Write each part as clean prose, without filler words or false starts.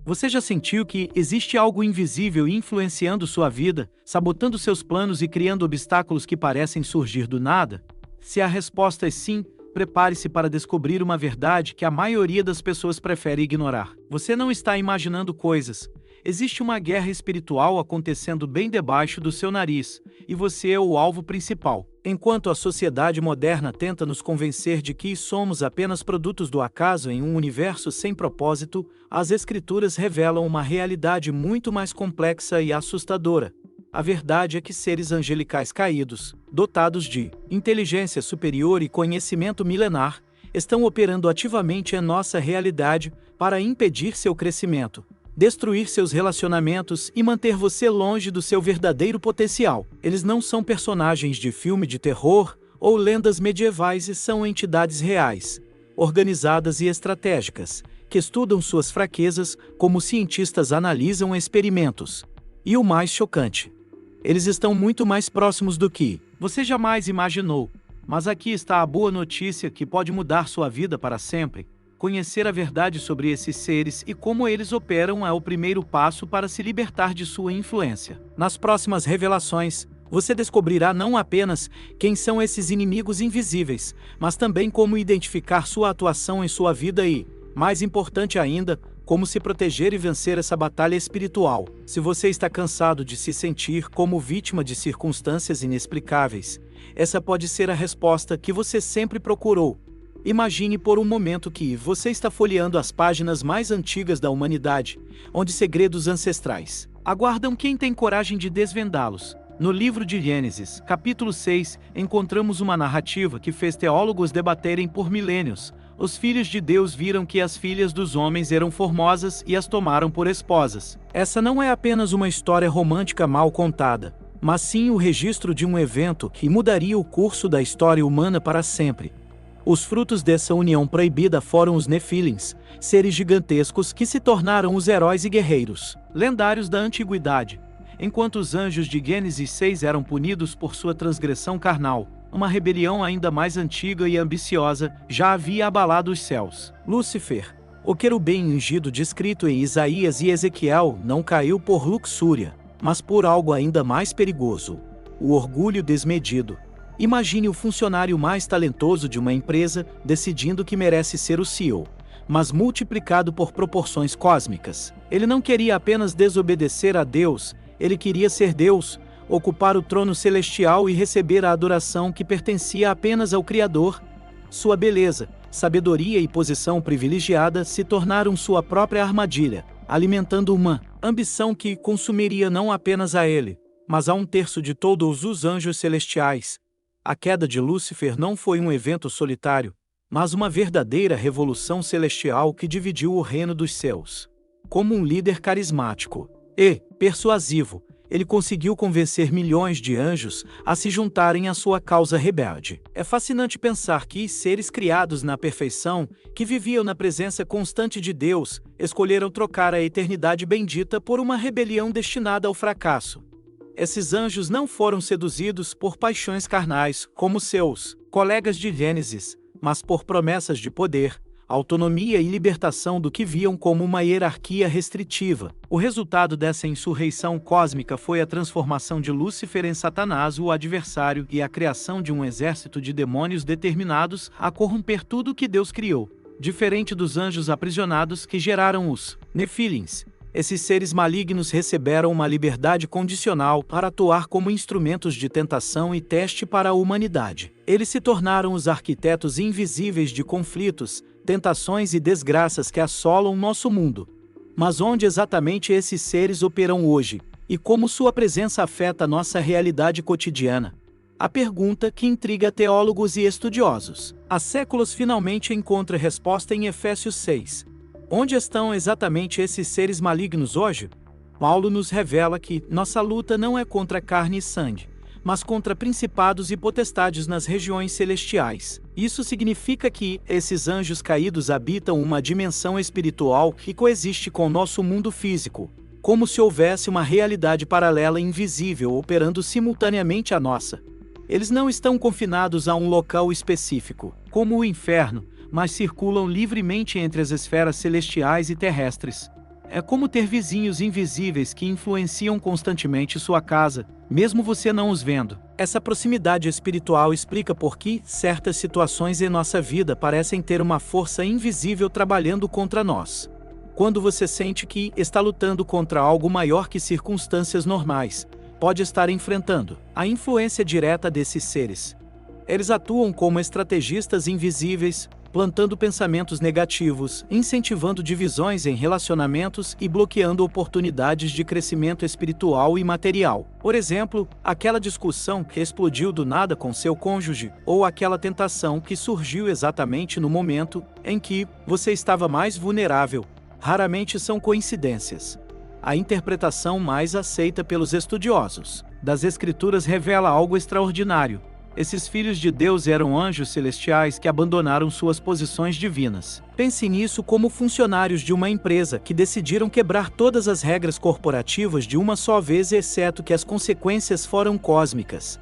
Você já sentiu que existe algo invisível influenciando sua vida, sabotando seus planos e criando obstáculos que parecem surgir do nada? Se a resposta é sim, prepare-se para descobrir uma verdade que a maioria das pessoas prefere ignorar. Você não está imaginando coisas. Existe uma guerra espiritual acontecendo bem debaixo do seu nariz, e você é o alvo principal. Enquanto a sociedade moderna tenta nos convencer de que somos apenas produtos do acaso em um universo sem propósito, as Escrituras revelam uma realidade muito mais complexa e assustadora. A verdade é que seres angelicais caídos, dotados de inteligência superior e conhecimento milenar, estão operando ativamente em nossa realidade para impedir seu crescimento, destruir seus relacionamentos e manter você longe do seu verdadeiro potencial. Eles não são personagens de filme de terror ou lendas medievais e são entidades reais, organizadas e estratégicas, que estudam suas fraquezas como cientistas analisam experimentos. E o mais chocante, eles estão muito mais próximos do que você jamais imaginou. Mas aqui está a boa notícia que pode mudar sua vida para sempre. Conhecer a verdade sobre esses seres e como eles operam é o primeiro passo para se libertar de sua influência. Nas próximas revelações, você descobrirá não apenas quem são esses inimigos invisíveis, mas também como identificar sua atuação em sua vida e, mais importante ainda, como se proteger e vencer essa batalha espiritual. Se você está cansado de se sentir como vítima de circunstâncias inexplicáveis, essa pode ser a resposta que você sempre procurou. Imagine por um momento que você está folheando as páginas mais antigas da humanidade, onde segredos ancestrais aguardam quem tem coragem de desvendá-los. No livro de Gênesis, capítulo 6, encontramos uma narrativa que fez teólogos debaterem por milênios. Os filhos de Deus viram que as filhas dos homens eram formosas e as tomaram por esposas. Essa não é apenas uma história romântica mal contada, mas sim o registro de um evento que mudaria o curso da história humana para sempre. Os frutos dessa união proibida foram os Nefilins, seres gigantescos que se tornaram os heróis e guerreiros lendários da antiguidade. Enquanto os anjos de Gênesis 6 eram punidos por sua transgressão carnal, uma rebelião ainda mais antiga e ambiciosa já havia abalado os céus. Lúcifer, o querubim ungido descrito em Isaías e Ezequiel, não caiu por luxúria, mas por algo ainda mais perigoso: o orgulho desmedido. Imagine o funcionário mais talentoso de uma empresa decidindo que merece ser o CEO, mas multiplicado por proporções cósmicas. Ele não queria apenas desobedecer a Deus, ele queria ser Deus, ocupar o trono celestial e receber a adoração que pertencia apenas ao Criador. Sua beleza, sabedoria e posição privilegiada se tornaram sua própria armadilha, alimentando uma ambição que consumiria não apenas a ele, mas a um terço de todos os anjos celestiais. A queda de Lúcifer não foi um evento solitário, mas uma verdadeira revolução celestial que dividiu o reino dos céus. Como um líder carismático e persuasivo, ele conseguiu convencer milhões de anjos a se juntarem à sua causa rebelde. É fascinante pensar que seres criados na perfeição, que viviam na presença constante de Deus, escolheram trocar a eternidade bendita por uma rebelião destinada ao fracasso. Esses anjos não foram seduzidos por paixões carnais, como seus colegas de Gênesis, mas por promessas de poder, autonomia e libertação do que viam como uma hierarquia restritiva. O resultado dessa insurreição cósmica foi a transformação de Lúcifer em Satanás, o adversário, e a criação de um exército de demônios determinados a corromper tudo o que Deus criou. Diferente dos anjos aprisionados que geraram os Nefilins, esses seres malignos receberam uma liberdade condicional para atuar como instrumentos de tentação e teste para a humanidade. Eles se tornaram os arquitetos invisíveis de conflitos, tentações e desgraças que assolam nosso mundo. Mas onde exatamente esses seres operam hoje? E como sua presença afeta nossa realidade cotidiana? A pergunta que intriga teólogos e estudiosos. Há séculos finalmente encontra resposta em Efésios 6. Onde estão exatamente esses seres malignos hoje? Paulo nos revela que nossa luta não é contra carne e sangue, mas contra principados e potestades nas regiões celestiais. Isso significa que esses anjos caídos habitam uma dimensão espiritual que coexiste com nosso mundo físico, como se houvesse uma realidade paralela invisível operando simultaneamente à nossa. Eles não estão confinados a um local específico, como o inferno, mas circulam livremente entre as esferas celestiais e terrestres. É como ter vizinhos invisíveis que influenciam constantemente sua casa, mesmo você não os vendo. Essa proximidade espiritual explica por que certas situações em nossa vida parecem ter uma força invisível trabalhando contra nós. Quando você sente que está lutando contra algo maior que circunstâncias normais, pode estar enfrentando a influência direta desses seres. Eles atuam como estrategistas invisíveis, plantando pensamentos negativos, incentivando divisões em relacionamentos e bloqueando oportunidades de crescimento espiritual e material. Por exemplo, aquela discussão que explodiu do nada com seu cônjuge, ou aquela tentação que surgiu exatamente no momento em que você estava mais vulnerável, raramente são coincidências. A interpretação mais aceita pelos estudiosos das Escrituras revela algo extraordinário. Esses filhos de Deus eram anjos celestiais que abandonaram suas posições divinas. Pense nisso como funcionários de uma empresa que decidiram quebrar todas as regras corporativas de uma só vez, exceto que as consequências foram cósmicas.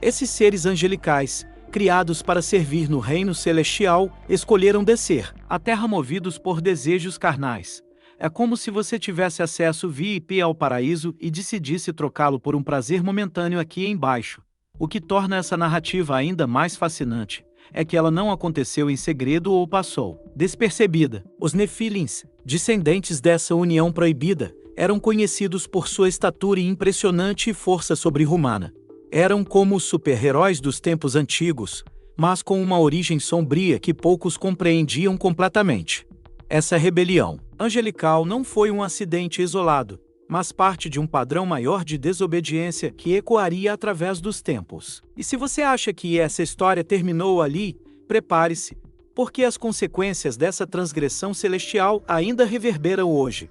Esses seres angelicais, criados para servir no reino celestial, escolheram descer à terra movidos por desejos carnais. É como se você tivesse acesso VIP ao paraíso e decidisse trocá-lo por um prazer momentâneo aqui embaixo. O que torna essa narrativa ainda mais fascinante é que ela não aconteceu em segredo ou passou despercebida. Os Nefilins, descendentes dessa união proibida, eram conhecidos por sua estatura impressionante e força sobre-humana. Eram como os super-heróis dos tempos antigos, mas com uma origem sombria que poucos compreendiam completamente. Essa rebelião angelical não foi um acidente isolado, mas parte de um padrão maior de desobediência que ecoaria através dos tempos. E se você acha que essa história terminou ali, prepare-se, porque as consequências dessa transgressão celestial ainda reverberam hoje.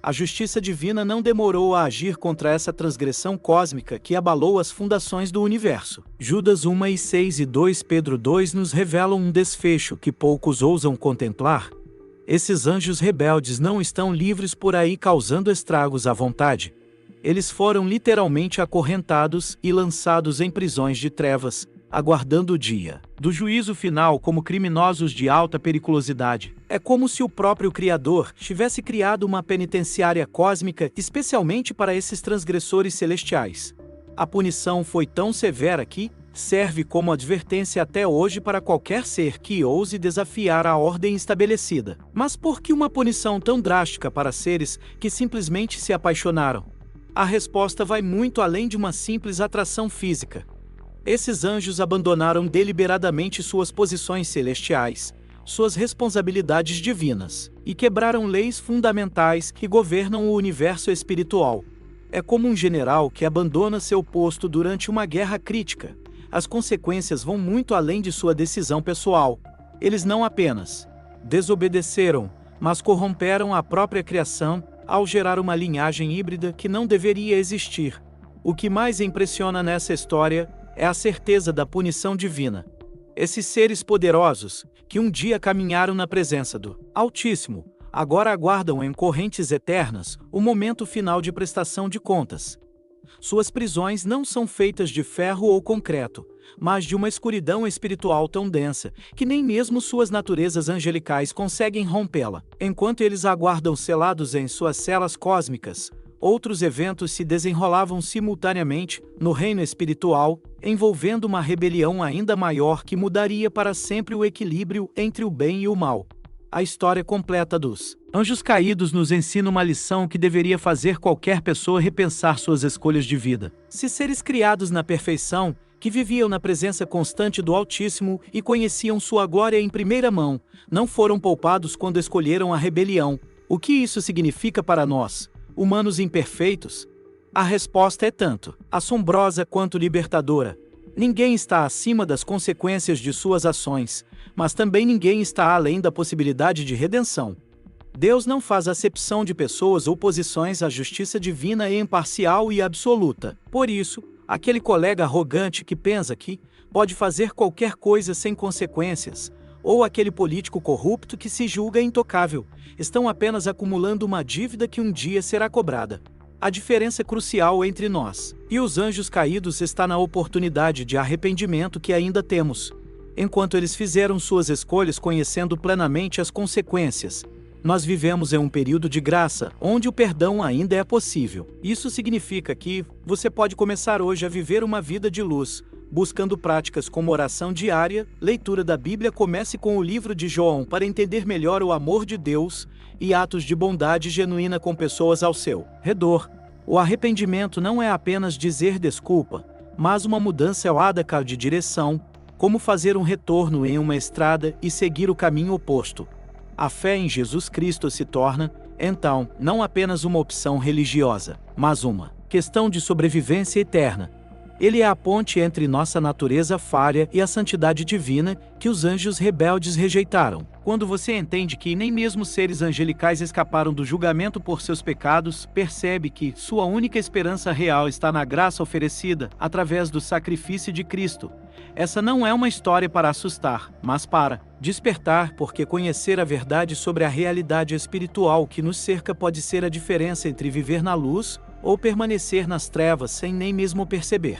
A justiça divina não demorou a agir contra essa transgressão cósmica que abalou as fundações do universo. Judas 1:6 e 2 Pedro 2 nos revelam um desfecho que poucos ousam contemplar. Esses anjos rebeldes não estão livres por aí causando estragos à vontade. Eles foram literalmente acorrentados e lançados em prisões de trevas, aguardando o dia do juízo final como criminosos de alta periculosidade. É como se o próprio Criador tivesse criado uma penitenciária cósmica especialmente para esses transgressores celestiais. A punição foi tão severa que serve como advertência até hoje para qualquer ser que ouse desafiar a ordem estabelecida. Mas por que uma punição tão drástica para seres que simplesmente se apaixonaram? A resposta vai muito além de uma simples atração física. Esses anjos abandonaram deliberadamente suas posições celestiais, suas responsabilidades divinas, e quebraram leis fundamentais que governam o universo espiritual. É como um general que abandona seu posto durante uma guerra crítica. As consequências vão muito além de sua decisão pessoal. Eles não apenas desobedeceram, mas corromperam a própria criação ao gerar uma linhagem híbrida que não deveria existir. O que mais impressiona nessa história é a certeza da punição divina. Esses seres poderosos, que um dia caminharam na presença do Altíssimo, agora aguardam em correntes eternas o momento final de prestação de contas. Suas prisões não são feitas de ferro ou concreto, mas de uma escuridão espiritual tão densa que nem mesmo suas naturezas angelicais conseguem rompê-la. Enquanto eles aguardam selados em suas celas cósmicas, outros eventos se desenrolavam simultaneamente no reino espiritual, envolvendo uma rebelião ainda maior que mudaria para sempre o equilíbrio entre o bem e o mal. A história completa dos anjos caídos nos ensina uma lição que deveria fazer qualquer pessoa repensar suas escolhas de vida. Se seres criados na perfeição, que viviam na presença constante do Altíssimo e conheciam sua glória em primeira mão, não foram poupados quando escolheram a rebelião, o que isso significa para nós, humanos imperfeitos? A resposta é tanto assombrosa quanto libertadora. Ninguém está acima das consequências de suas ações, mas também ninguém está além da possibilidade de redenção. Deus não faz acepção de pessoas ou posições, a justiça divina é imparcial e absoluta. Por isso, aquele colega arrogante que pensa que pode fazer qualquer coisa sem consequências, ou aquele político corrupto que se julga intocável, estão apenas acumulando uma dívida que um dia será cobrada. A diferença crucial entre nós e os anjos caídos está na oportunidade de arrependimento que ainda temos. Enquanto eles fizeram suas escolhas conhecendo plenamente as consequências, Nós vivemos em um período de graça, onde o perdão ainda é possível. Isso significa que você pode começar hoje a viver uma vida de luz, buscando práticas como oração diária, leitura da Bíblia. Comece com o livro de João para entender melhor o amor de Deus e atos de bondade genuína com pessoas ao seu redor. O arrependimento não é apenas dizer desculpa, mas uma mudança radical de direção, como fazer um retorno em uma estrada e seguir o caminho oposto. A fé em Jesus Cristo se torna, então, não apenas uma opção religiosa, mas uma questão de sobrevivência eterna. Ele é a ponte entre nossa natureza falha e a santidade divina que os anjos rebeldes rejeitaram. Quando você entende que nem mesmo seres angelicais escaparam do julgamento por seus pecados, percebe que sua única esperança real está na graça oferecida através do sacrifício de Cristo. Essa não é uma história para assustar, mas para despertar, porque conhecer a verdade sobre a realidade espiritual que nos cerca pode ser a diferença entre viver na luz ou permanecer nas trevas sem nem mesmo perceber.